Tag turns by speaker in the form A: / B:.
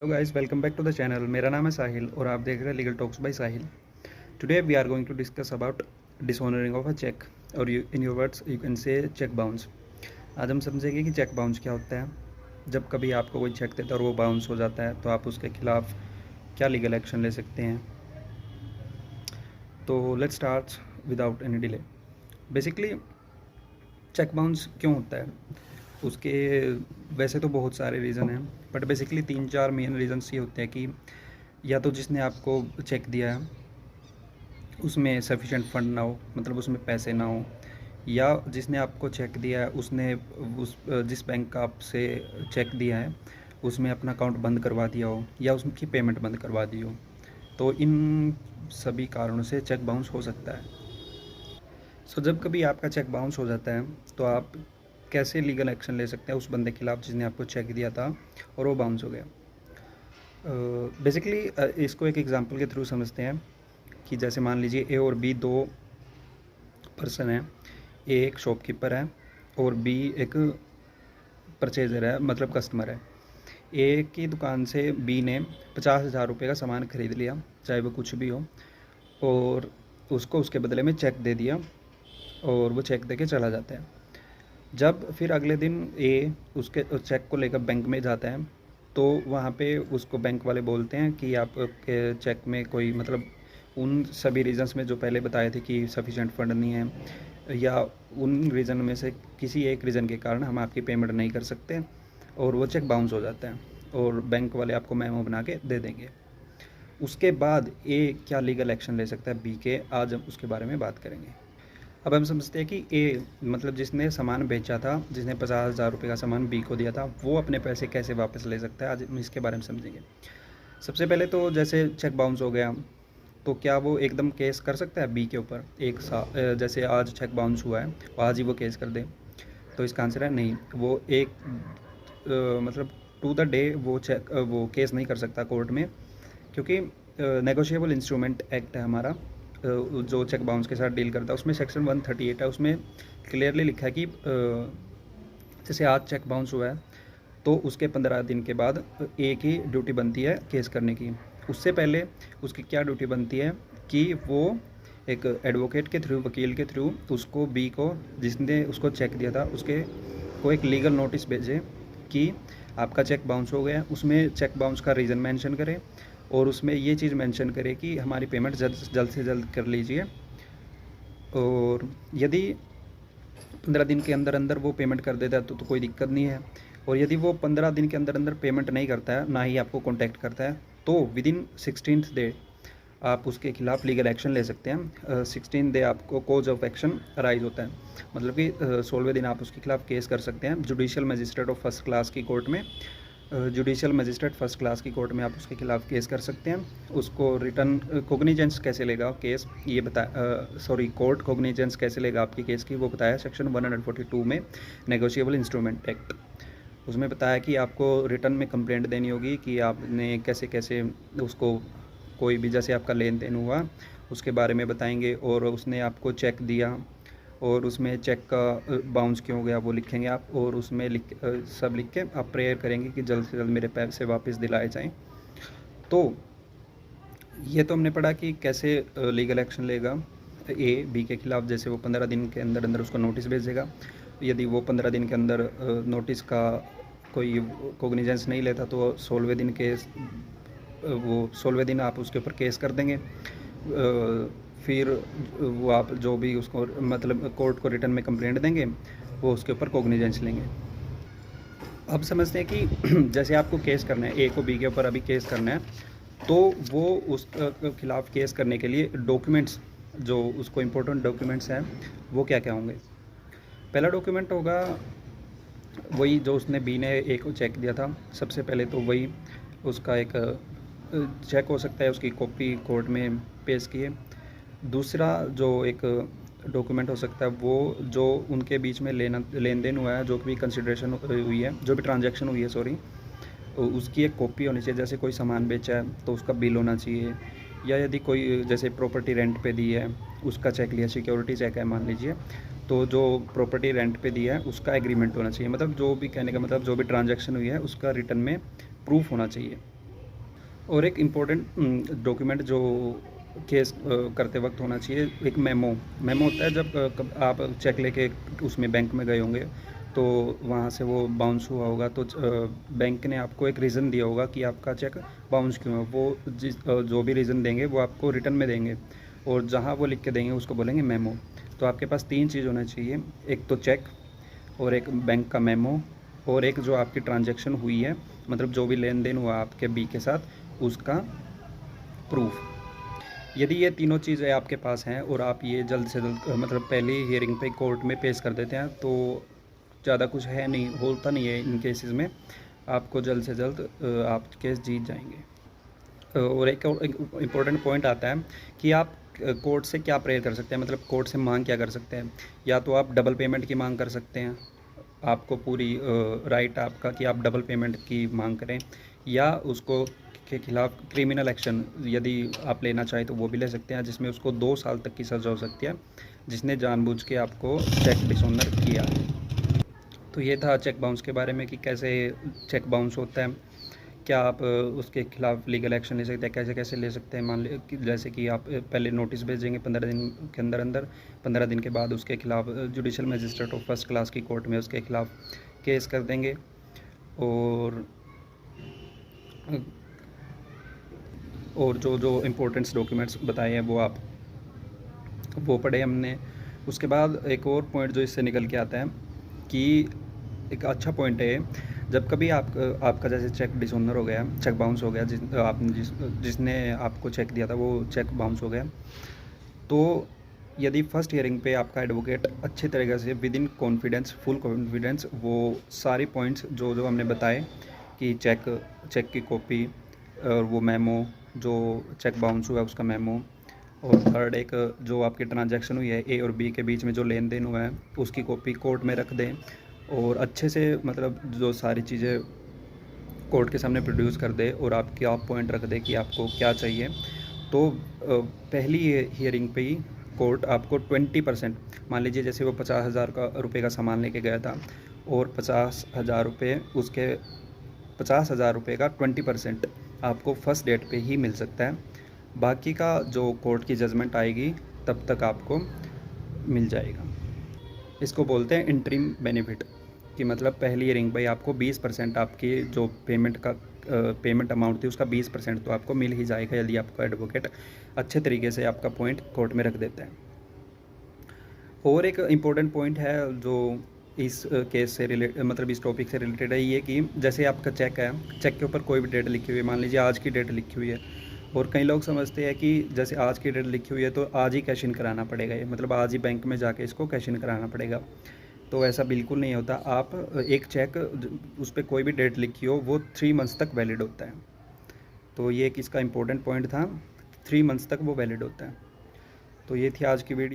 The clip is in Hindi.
A: Hello guys, welcome back to the channel. मेरा नाम है साहिल और आप देख रहे हैं legal talks by Sahil. Today we are going to discuss about dishonouring of a cheque और in your words you can say cheque bounce. आज हम समझेंगे कि चेक बाउंस क्या होता है। जब कभी आपको कोई चेक देता है और वो बाउंस हो जाता है तो आप उसके खिलाफ क्या लीगल एक्शन ले सकते हैं। तो let's start without any delay. Basically cheque bounce क्यों होता है, उसके वैसे तो बहुत सारे रीज़न हैं, बट बेसिकली 3-4 मेन रीज़न्स ये होते हैं कि या तो जिसने आपको चेक दिया है उसमें सफिशेंट फंड ना हो, मतलब उसमें पैसे ना हो, या जिसने आपको चेक दिया है उसने उस जिस बैंक का आपसे चेक दिया है उसमें अपना अकाउंट बंद करवा दिया हो या उसकी पेमेंट बंद करवा दी हो। तो इन सभी कारणों से चेक बाउंस हो सकता है। जब कभी आपका चेक बाउंस हो जाता है तो आप कैसे लीगल एक्शन ले सकते हैं उस बंदे के खिलाफ जिसने आपको चेक दिया था और वो बाउंस हो गया। बेसिकली इसको एक एग्जांपल के थ्रू समझते हैं कि जैसे मान लीजिए ए और बी दो पर्सन हैं। ए एक शॉपकीपर है और बी एक परचेज़र है, मतलब कस्टमर है। ए की दुकान से बी ने 50,000 रुपये का सामान ख़रीद लिया, चाहे वो कुछ भी हो, और उसको उसके बदले में चेक दे दिया और वो चेक दे के चला जाता है। जब फिर अगले दिन ए उसके चेक को लेकर बैंक में जाता है तो वहाँ पे उसको बैंक वाले बोलते हैं कि आपके चेक में कोई, मतलब उन सभी रीज़न्स में जो पहले बताए थे कि सफिशेंट फंड नहीं है या उन रीज़न में से किसी एक रीज़न के कारण हम आपकी पेमेंट नहीं कर सकते, और वो चेक बाउंस हो जाता है और बैंक वाले आपको मेमो बना के दे देंगे। उसके बाद ए क्या लीगल एक्शन ले सकता है बी के, आज हम उसके बारे में बात करेंगे। अब हम समझते हैं कि ए, मतलब जिसने सामान बेचा था, जिसने 50,000 रुपये का सामान बी को दिया था, वो अपने पैसे कैसे वापस ले सकता है, आज हम इसके बारे में समझेंगे। सबसे पहले तो जैसे चेक बाउंस हो गया तो क्या वो एकदम केस कर सकता है बी के ऊपर जैसे आज चेक बाउंस हुआ है आज ही वो केस कर दे? तो इसका आंसर है नहीं। वो एक मतलब टू द डे वो केस नहीं कर सकता कोर्ट में, क्योंकि नेगोशिएबल इंस्ट्रूमेंट एक्ट है हमारा जो चेक बाउंस के साथ डील करता है। उसमें सेक्शन 138 है, उसमें क्लियरली लिखा है कि जैसे आज चेक बाउंस हुआ है तो उसके 15 दिन के बाद ए की ड्यूटी बनती है केस करने की। उससे पहले उसकी क्या ड्यूटी बनती है कि वो एक एडवोकेट के थ्रू, वकील के थ्रू उसको बी को, जिसने उसको चेक दिया था, उसके को एक लीगल नोटिस भेजे कि आपका चेक बाउंस हो गया। उसमें चेक बाउंस का रीज़न मेंशन करें और उसमें ये चीज़ मेंशन करें कि हमारी पेमेंट जल्द से जल्द कर लीजिए। और यदि 15 दिन के अंदर अंदर वो पेमेंट कर देता है तो कोई दिक्कत नहीं है, और यदि वो 15 दिन के अंदर अंदर पेमेंट नहीं करता है, ना ही आपको कॉन्टैक्ट करता है, तो विदिन 16th डे आप उसके खिलाफ लीगल एक्शन ले सकते हैं। 16 डे आपको कोज ऑफ एक्शन अराइज होता है, मतलब कि 16वें दिन आप उसके खिलाफ केस कर सकते हैं judicial magistrate of first class की कोर्ट में। जुडिशियल मजिस्ट्रेट फर्स्ट क्लास की कोर्ट में आप उसके खिलाफ केस कर सकते हैं। उसको रिटर्न कोग्निजेंस कैसे लेगा केस, ये कोर्ट कोग्निजेंस कैसे लेगा आपकी केस की, वो बताया सेक्शन 142 में नेगोशिएबल इंस्ट्रूमेंट एक्ट। उसमें बताया कि आपको रिटर्न में कंप्लेंट देनी होगी कि आपने कैसे कैसे उसको, कोई भी जैसे आपका लेन देन हुआ उसके बारे में बताएंगे, और उसने आपको चेक दिया और उसमें चेक का बाउंस क्यों हो गया वो लिखेंगे आप, और उसमें सब लिख के आप प्रेयर करेंगे कि जल्द से जल्द मेरे पैसे वापस दिलाए जाएं। तो ये तो हमने पढ़ा कि कैसे लीगल एक्शन लेगा ए बी के खिलाफ। जैसे वो 15 दिन के अंदर अंदर उसको नोटिस भेजेगा, यदि वो 15 दिन के अंदर नोटिस का कोई कोग्निजेंस नहीं लेता तो 16वें दिन केस, वो 16वें दिन आप उसके ऊपर केस कर देंगे। फिर वो आप जो भी उसको, मतलब कोर्ट को रिटर्न में कंप्लेंट देंगे, वो उसके ऊपर कोग्निजेंस लेंगे। अब समझते हैं कि जैसे आपको केस करना है, ए को बी के ऊपर अभी केस करना है, तो वो उस खिलाफ केस करने के लिए डॉक्यूमेंट्स, जो उसको इम्पोर्टेंट डॉक्यूमेंट्स हैं, वो क्या क्या होंगे। पहला डॉक्यूमेंट होगा वही जो उसने बी ने ए को चेक दिया था। सबसे पहले तो वही उसका एक चेक हो सकता है, उसकी कॉपी कोर्ट में पेश किए। दूसरा जो एक डॉक्यूमेंट हो सकता है वो जो उनके बीच में लेन देन हुआ है, जो भी कंसिडरेशन हुई है, जो भी ट्रांजैक्शन हुई है, सॉरी, उसकी एक कॉपी होनी चाहिए। जैसे कोई सामान बेचा है तो उसका बिल होना चाहिए, या यदि कोई जैसे प्रॉपर्टी रेंट पे दी है उसका चेक लिया, सिक्योरिटी चेक है मान लीजिए, तो जो प्रॉपर्टी रेंट पे दिया है उसका एग्रीमेंट होना चाहिए। मतलब जो भी कहने का मतलब जो भी ट्रांजैक्शन हुई है उसका रिटर्न में प्रूफ होना चाहिए। और एक इम्पोर्टेंट डॉक्यूमेंट जो केस करते वक्त होना चाहिए, एक मेमो। मेमो होता है जब आप चेक लेके उसमें बैंक में गए होंगे, तो वहाँ से वो बाउंस हुआ होगा, तो बैंक ने आपको एक रीज़न दिया होगा कि आपका चेक बाउंस क्यों है। वो जो भी रीज़न देंगे वो आपको रिटर्न में देंगे, और जहाँ वो लिख के देंगे उसको बोलेंगे मेमो। तो आपके पास 3 चीज़ होना चाहिए, एक तो चेक, और एक बैंक का मेमो, और एक जो आपकी ट्रांजैक्शन हुई है, मतलब जो भी लेन देन हुआ आपके बी के साथ, उसका प्रूफ। यदि ये तीनों चीज़ें आपके पास हैं और आप ये जल्द से जल्द मतलब पहली हियरिंग पे कोर्ट में पेश कर देते हैं, तो ज़्यादा कुछ है नहीं, होता नहीं है इन केसेस में, आपको जल्द से जल्द आप केस जीत जाएंगे। और एक इम्पोर्टेंट पॉइंट आता है कि आप कोर्ट से क्या प्रेयर कर सकते हैं, मतलब कोर्ट से मांग क्या कर सकते हैं। या तो आप डबल पेमेंट की मांग कर सकते हैं, आपको पूरी राइट आपका कि आप डबल पेमेंट की मांग करें, या उसको के खिलाफ क्रिमिनल एक्शन यदि आप लेना चाहें तो वो भी ले सकते हैं, जिसमें उसको 2 साल तक की सज़ा हो सकती है, जिसने जानबूझ के आपको चेक डिसऑनर किया है। तो ये था चेक बाउंस के बारे में कि कैसे चेक बाउंस होता है, क्या आप उसके खिलाफ लीगल एक्शन ले सकते हैं, कैसे कैसे ले सकते हैं। मान ली जैसे कि आप पहले नोटिस भेजेंगे 15 दिन के अंदर 15 दिन के बाद उसके खिलाफ judicial magistrate of first class की कोर्ट में उसके खिलाफ केस कर देंगे। और जो जो इम्पोर्टेंट्स डॉक्यूमेंट्स बताए हैं वो पढ़े हमने। उसके बाद एक और पॉइंट जो इससे निकल के आता है कि एक अच्छा पॉइंट है, जब कभी आपका जैसे चेक डिसऑनर हो गया, चेक बाउंस हो गया, जिसने आपको चेक दिया था वो चेक बाउंस हो गया, तो यदि फर्स्ट हियरिंग पे आपका एडवोकेट अच्छे तरीके से with in confidence, full confidence, वो सारी पॉइंट्स जो जो हमने बताए कि चेक की कॉपी, और वो मेमो, जो चेक बाउंस हुआ है उसका मेमो, और थर्ड एक जो आपकी ट्रांजैक्शन हुई है ए और बी के बीच में जो लेन देन हुआ है उसकी कॉपी कोर्ट में रख दें, और अच्छे से मतलब जो सारी चीज़ें कोर्ट के सामने प्रोड्यूस कर दे, और आपके आप पॉइंट रख दे कि आपको क्या चाहिए। तो पहली हियरिंग पे ही कोर्ट आपको 20%, मान लीजिए जैसे वो 50,000 रुपये का सामान लेके गया था, और 50,000 रुपये उसके 50,000 रुपये का 20% आपको फर्स्ट डेट पे ही मिल सकता है। बाकी का जो कोर्ट की जजमेंट आएगी तब तक आपको मिल जाएगा। इसको बोलते हैं इंटरिम बेनिफिट, कि मतलब पहली हियरिंग पे आपको 20% आपकी जो पेमेंट अमाउंट थी उसका 20% तो आपको मिल ही जाएगा, यदि आपका एडवोकेट अच्छे तरीके से आपका पॉइंट कोर्ट में रख देता है। और एक इम्पोर्टेंट पॉइंट है जो इस केस से मतलब इस टॉपिक से रिलेटेड है, ये कि जैसे आपका चेक है, चेक के ऊपर कोई भी डेट लिखी हुई है, मान लीजिए आज की डेट लिखी हुई है, और कई लोग समझते हैं कि जैसे आज की डेट लिखी हुई है तो आज ही कैश इन कराना पड़ेगा, ये मतलब आज ही बैंक में जाके इसको कैश इन कराना पड़ेगा। तो ऐसा बिल्कुल नहीं होता। आप एक चेक उस पर कोई भी डेट लिखी हो वो 3 मंथ्स तक वैलिड होता है। तो ये एक इसका इम्पोर्टेंट पॉइंट था, 3 मंथ्स तक वो वैलिड होता है। तो ये थी आज की वीडियो।